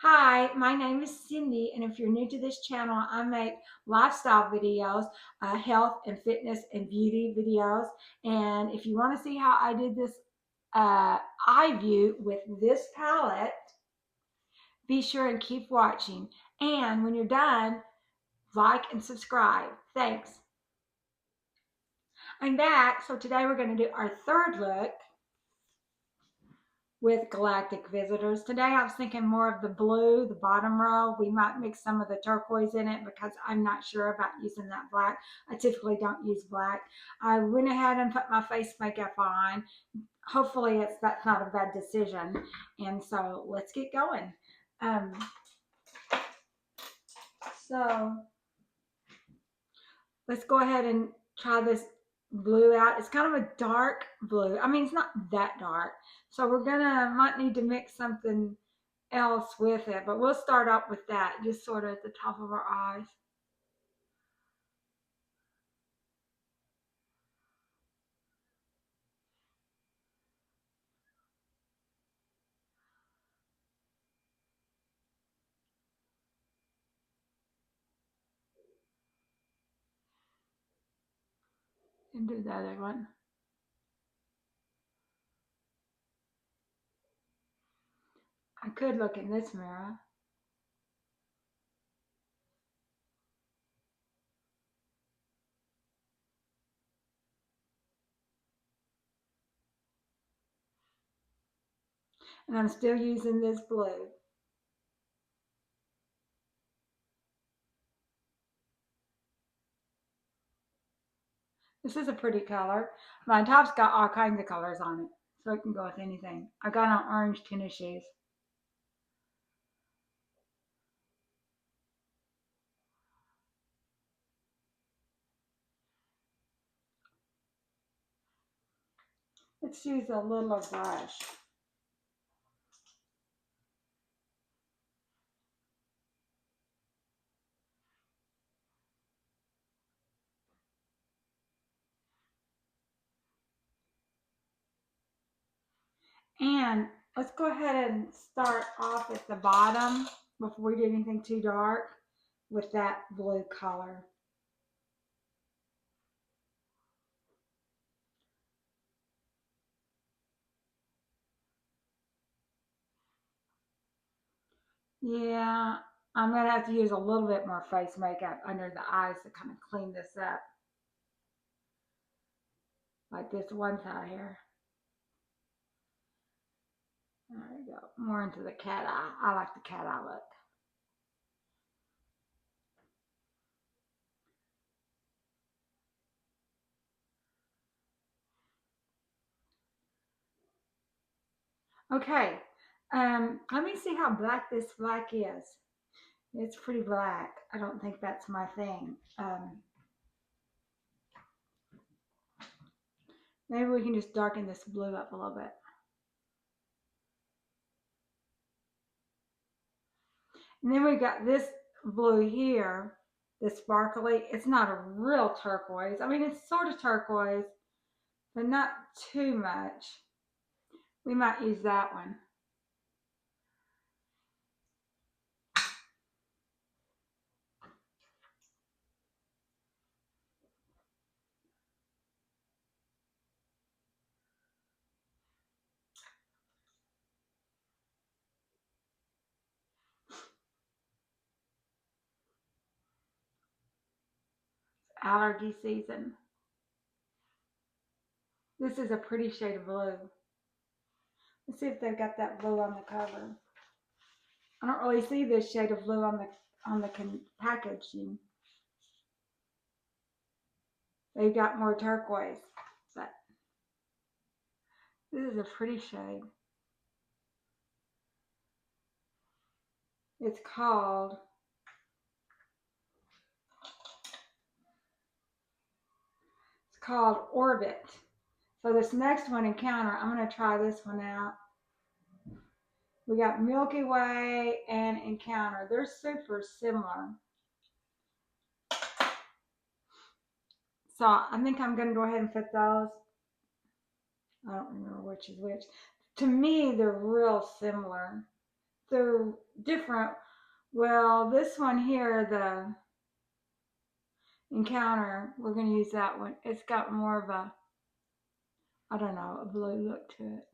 Hi, my name is Cindy, and if you're new to this channel, I make lifestyle videos, health and fitness and beauty videos. And if you want to see how I did this eye view with this palette, be sure and keep watching. And when you're done, like and subscribe. Thanks. I'm back. So today we're going to do our third look with Galactic visitors. Today I was thinking more of the blue, the bottom row. We might mix some of the turquoise in it because I'm not sure about using that black. I typically don't use black. I went ahead and put my face makeup on. Hopefully that's not a bad decision. And so let's get going. Um, so let's go ahead and try this blue out. It's kind of a dark blue. I mean, it's not that dark. So might need to mix something else with it, but we'll start out with that, just sort of at the top of our eyes. And do the other one. I could look in this mirror. And I'm still using this blue. This is a pretty color. My top's got all kinds of colors on it, so it can go with anything. I got on orange tennis shoes. Let's use a little brush. And let's go ahead and start off at the bottom before we do anything too dark with that blue color. Yeah, I'm gonna have to use a little bit more face makeup under the eyes to kind of clean this up. Like this one side here. There we go. More into the cat eye. I like the cat eye look. Okay. Let me see how black this black is. It's pretty black. I don't think that's my thing. Maybe we can just darken this blue up a little bit. And then we got this blue here, this sparkly. It's not a real turquoise. I mean, it's sort of turquoise, but not too much. We might use that one. Allergy season. This is a pretty shade of blue. Let's see if they've got that blue on the cover. I don't really see this shade of blue on the packaging. They've got more turquoise, but this is a pretty shade. It's called Orbit. So this next one, Encounter, I'm going to try this one out. We got Milky Way and Encounter. They're super similar. So I think I'm going to go ahead and put those. I don't remember which is which. To me, they're real similar. they're different. Well, this one here, the Encounter, we're going to use that one. It's got more of a, I don't know, a blue look to it.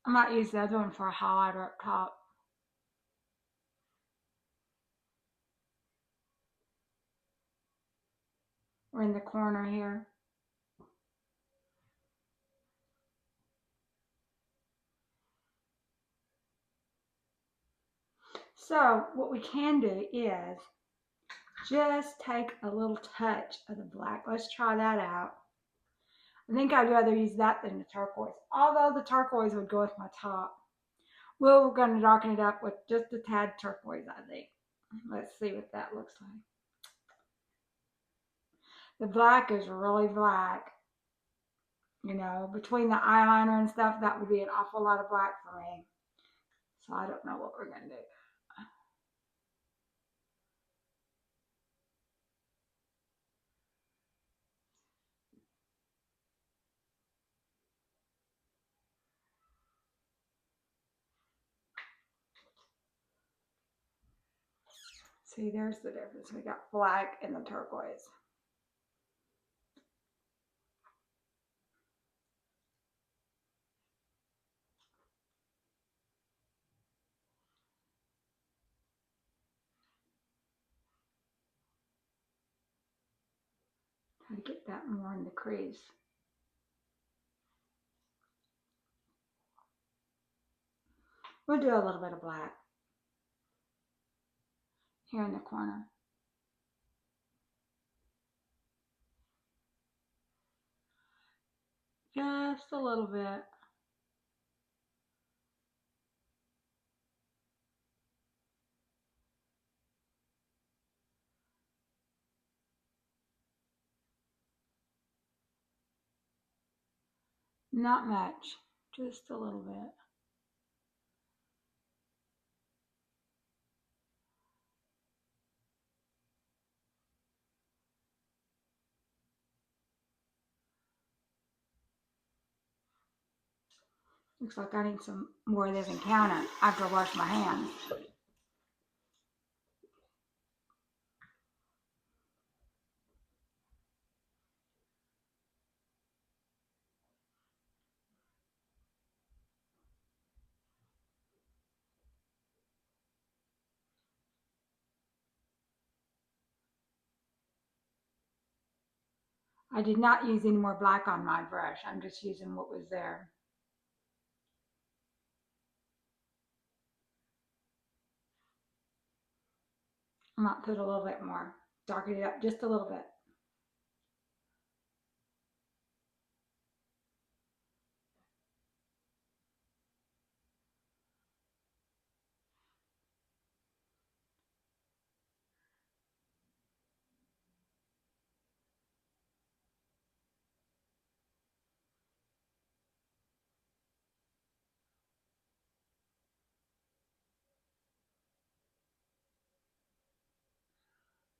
I might use the other one for a highlighter up top or in the corner here. So what we can do is just take a little touch of the black. Let's try that out. I think I'd rather use that than the turquoise, although the turquoise would go with my top. We're going to darken it up with just a tad turquoise, I think. Let's see what that looks like. The black is really black. You know, between the eyeliner and stuff, that would be an awful lot of black for me. So I don't know what we're going to do. See, there's the difference. We got black and the turquoise. Try to get that more in the crease. We'll do a little bit of black here in the corner. Just a little bit. Not much, just a little bit. Looks like I need some more of this Encounter after I wash my hands. I did not use any more black on my brush. I'm just using what was there. I might put a little bit more. Darken it up just a little bit.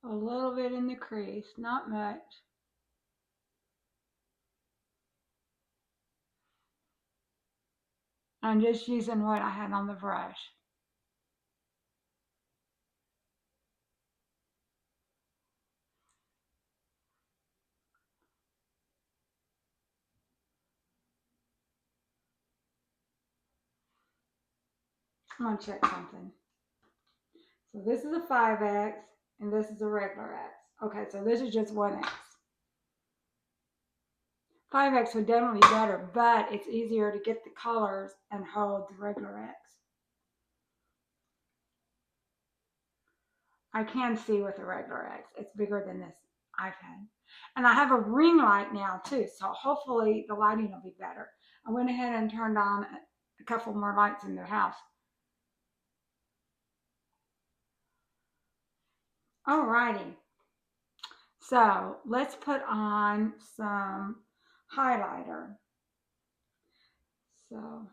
A little bit in the crease, not much. I'm just using what I had on the brush. I'm gonna check something. So this is a 5X and this is a regular X. Okay, so this is just 1X. 5X would definitely be better, but it's easier to get the colors and hold the regular X. I can see with the regular X. It's bigger than this iPad. And I have a ring light now too, so hopefully the lighting will be better. I went ahead and turned on a couple more lights in the house. Alrighty. So let's put on some highlighter. So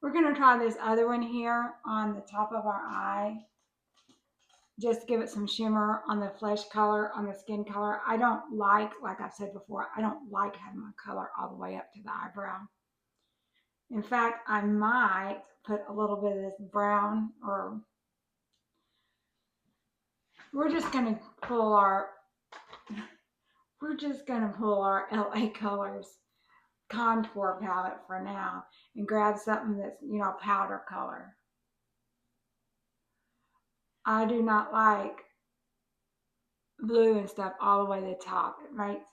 We're going to try this other one here on the top of our eye. Just to give it some shimmer on the flesh color, on the skin color. I don't like I've said before, I don't like having my color all the way up to the eyebrow. In fact, I might put a little bit of this brown, or we're just going to pull our LA Colors contour palette for now and grab something that's, powder color. I do not like blue and stuff all the way to the top. It makes,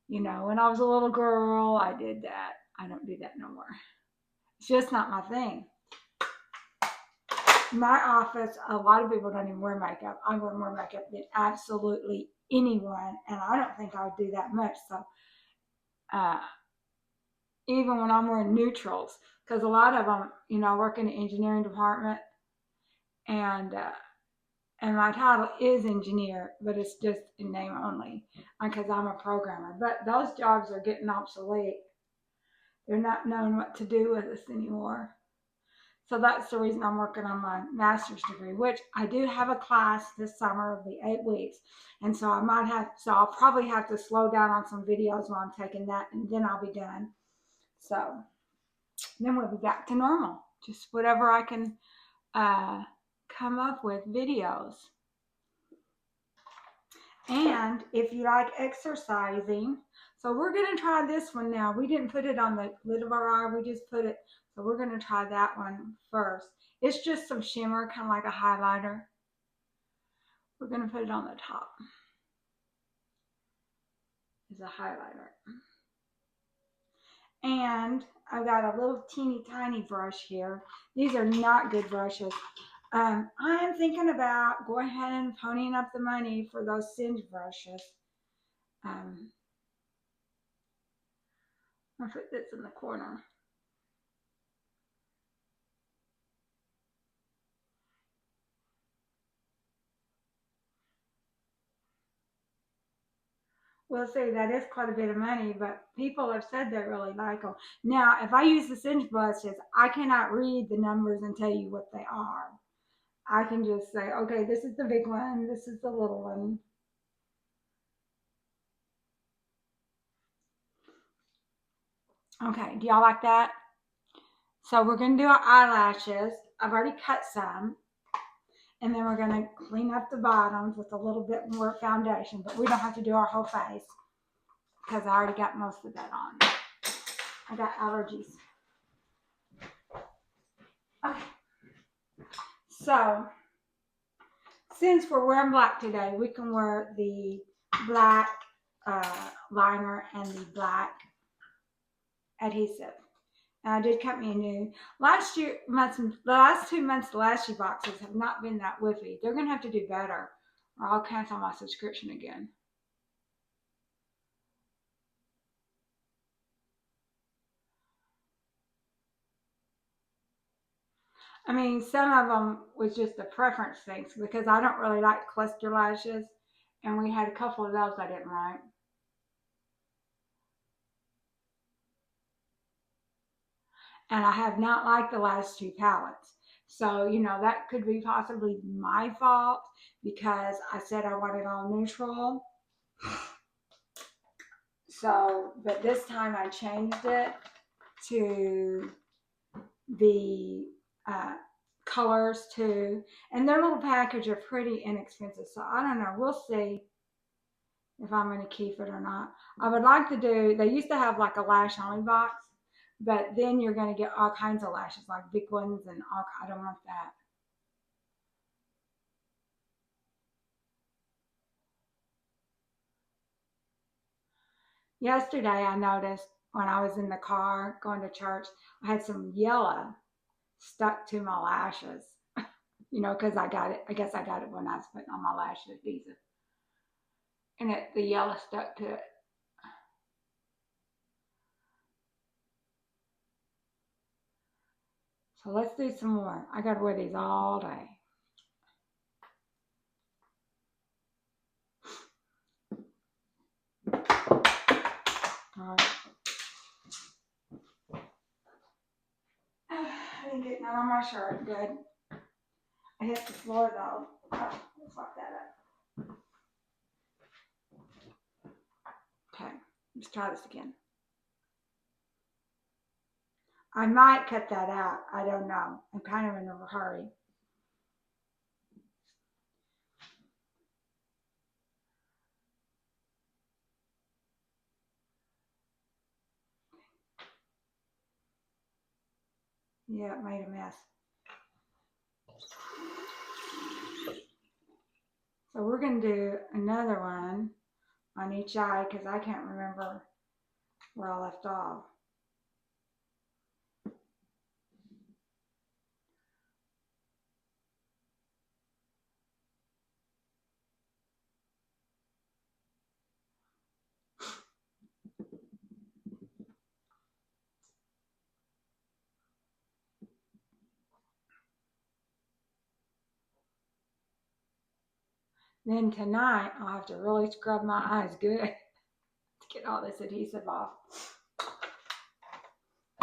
when I was a little girl, I did that. I don't do that no more. It's just not my thing. My office, a lot of people don't even wear makeup. I wear more makeup than absolutely anyone, and I don't think I would do that much. So, even when I'm wearing neutrals, because a lot of them, I work in the engineering department, and my title is engineer, but it's just in name only because I'm a programmer. But those jobs are getting obsolete. They're not knowing what to do with us anymore. So that's the reason I'm working on my master's degree, which I do have a class this summer. It'll be 8 weeks. And so I'll probably have to slow down on some videos while I'm taking that, and then I'll be done. So then we'll be back to normal. Just whatever I can come up with videos. And if you like exercising, so we're going to try this one now. We didn't put it on the lid of our eye. We just put it, so we're going to try that one first. It's just some shimmer, kind of like a highlighter. We're going to put it on the top. It's a highlighter. And I've got a little teeny tiny brush here. These are not good brushes. I'm thinking about going ahead and ponying up the money for those Singe brushes. I'll put this in the corner. We'll see, that is quite a bit of money, but people have said they really like them. Now, if I use the Singe brushes, I cannot read the numbers and tell you what they are. I can just say, okay, this is the big one, this is the little one. Okay, do y'all like that? So we're going to do our eyelashes. I've already cut some. And then we're going to clean up the bottoms with a little bit more foundation, but we don't have to do our whole face because I already got most of that on. I got allergies. Okay. So, since we're wearing black today, we can wear the black liner and the black adhesive. And I did cut me a new. The last 2 months, the last few boxes have not been that whiffy. They're going to have to do better, or I'll cancel my subscription again. I mean, some of them was just a preference thing because I don't really like cluster lashes, and we had a couple of those I didn't like. And I have not liked the last 2 palettes. So, that could be possibly my fault because I said I wanted all neutral. So, but this time I changed it to the colors too. And their little package are pretty inexpensive. So I don't know. We'll see if I'm going to keep it or not. I would like to do, they used to have like a lash only box, but then you're going to get all kinds of lashes, like big ones and all. I don't want that. Yesterday I noticed when I was in the car going to church, I had some yellow stuck to my lashes. Because I got it. I guess I got it when I was putting on my lash adhesive. And the yellow stuck to it. So let's do some more. I got to wear these all day. All right. getting on my shirt. Good. I hit the floor though. Oh, let's lock that up. Okay, let's try this again. I might cut that out. I don't know. I'm kind of in a hurry. Yeah, it made a mess. So we're going to do another one on each eye because I can't remember where I left off. Then tonight, I'll have to really scrub my eyes good to get all this adhesive off.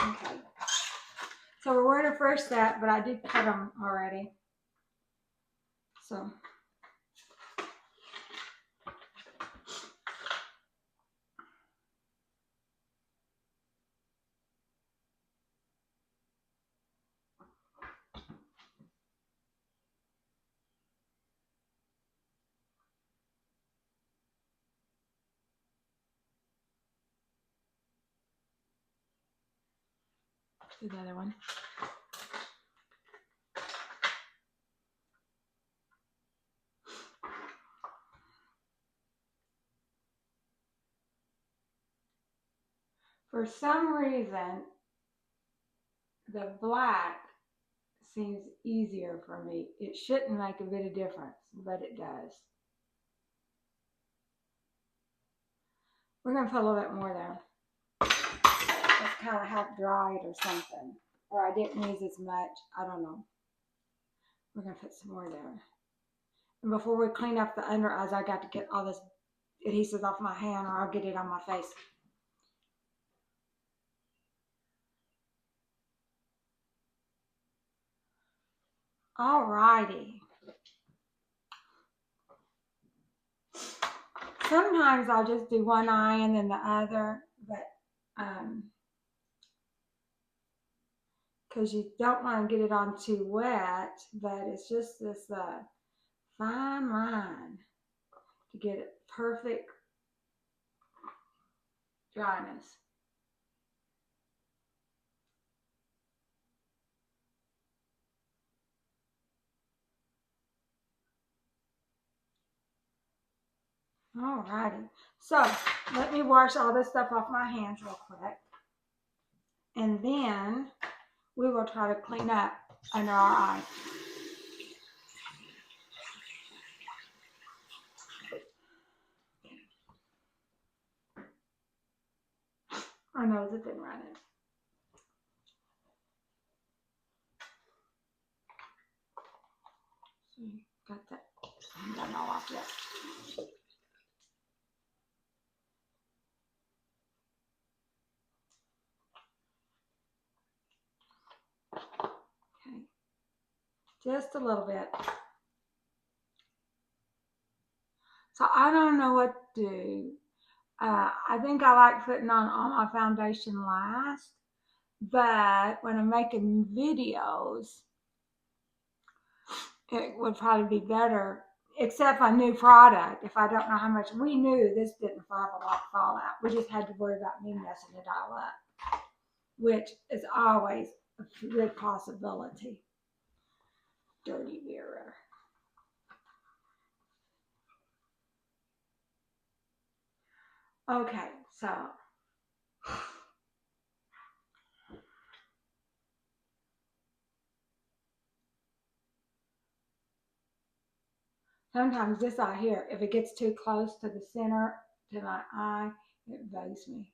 Okay. So we're wearing a first set, but I did cut them already. So. Do the other one. For some reason, the black seems easier for me. It shouldn't make a bit of difference, but it does. We're going to put a little bit more there. It's kind of helped dry it or something. Or I didn't use as much. I don't know. We're going to put some more there. And before we clean up the under eyes, I got to get all this adhesive off my hand or I'll get it on my face. Alrighty. Sometimes I'll just do one eye and then the other, but because you don't want to get it on too wet, but it's just this fine line to get it perfect dryness. Alrighty, so let me wash all this stuff off my hands real quick. And then we will try to clean up under our eye. Our nose has been running. So you got that. I haven't done all off yet. Okay, just a little bit. So I don't know what to do. I think I like putting on all my foundation last, but when I'm making videos, it would probably be better, except on new product. If I don't know how much, we knew this didn't fall out. We just had to worry about me messing it all up, which is always a good possibility. Dirty mirror. Okay, so sometimes this eye here, if it gets too close to the center, to my eye, it bugs me.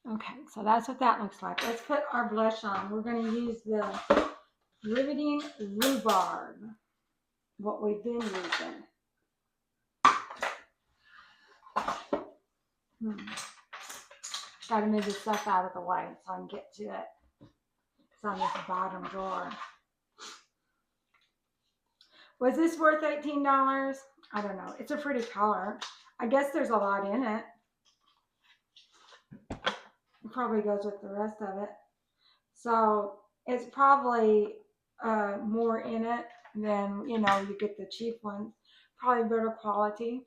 Okay, so that's what that looks like. Let's put our blush on. We're going to use the Riveting Rhubarb, what we've been using. Gotta move this stuff out of the way so I can get to it. It's on this bottom drawer. Was this worth $18? I don't know. It's a pretty color. I guess there's a lot in it. It probably goes with the rest of it. So it's probably more in it than, you know, you get the cheap ones. Probably better quality.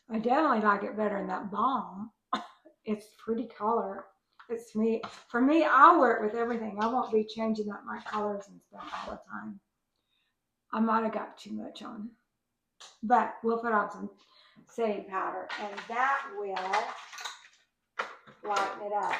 I definitely like it better than that balm. It's pretty color. It's me. For me, I'll wear it with everything. I won't be changing up my colors and stuff all the time. I might have got too much on. But we'll put on some setting powder and that will lighten it up.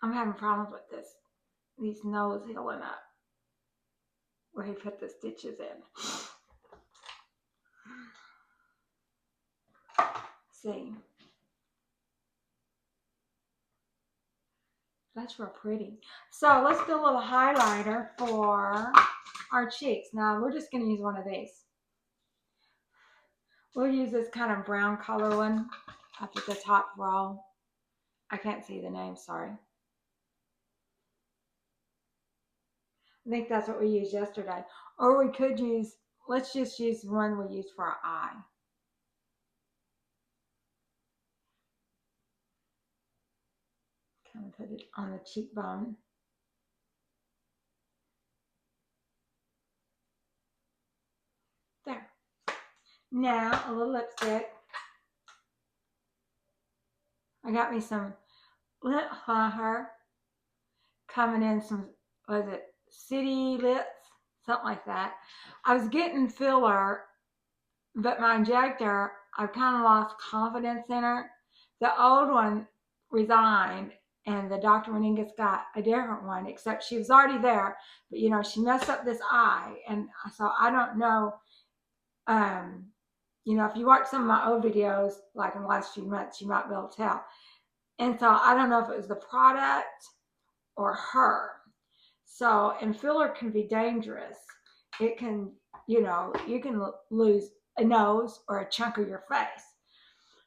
I'm having problems with these nose healing up where he put the stitches in. See, that's real pretty. So let's do a little highlighter for our cheeks. Now we're just going to use one of these. We'll use this kind of brown color one up at the top row. I can't see the name, sorry. I think that's what we used yesterday. Or we could use, let's just use the one we used for our eye. Kind of put it on the cheekbone. There. Now, a little lipstick. I got me some lip liner coming in some, was it City Lips? Something like that. I was getting filler, but my injector, I've kind of lost confidence in her. The old one resigned, and the Dr. Meningus got a different one, except she was already there. But, you know, she messed up this eye, and so I don't know. You know, if you watch some of my old videos, like in the last few months, you might be able to tell. And so I don't know if it was the product or her. So, and filler can be dangerous. It can, you know, you can lose a nose or a chunk of your face.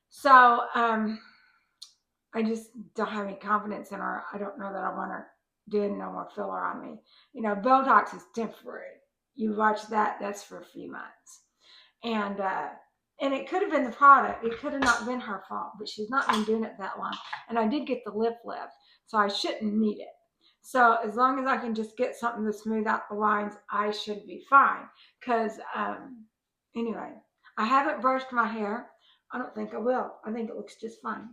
So, I just don't have any confidence in her. I don't know that I want her doing no more filler on me. You know, Botox is temporary. You watch that, that's for a few months. And it could have been the product. It could have not been her fault, but she's not been doing it that long. And I did get the lip lift, so I shouldn't need it. So as long as I can just get something to smooth out the lines, I should be fine. Because anyway, I haven't brushed my hair. I don't think I will. I think it looks just fine.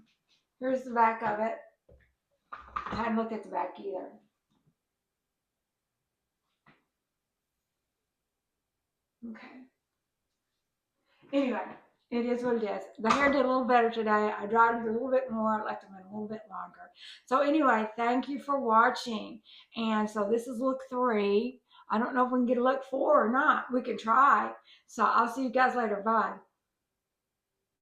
Here's the back of it. I hadn't looked at the back either. Okay. Anyway, it is what it is. The hair did a little better today. I dried it a little bit more, left them in a little bit longer. So anyway, thank you for watching. And so this is look 3. I don't know if we can get a look 4 or not. We can try. So I'll see you guys later. Bye.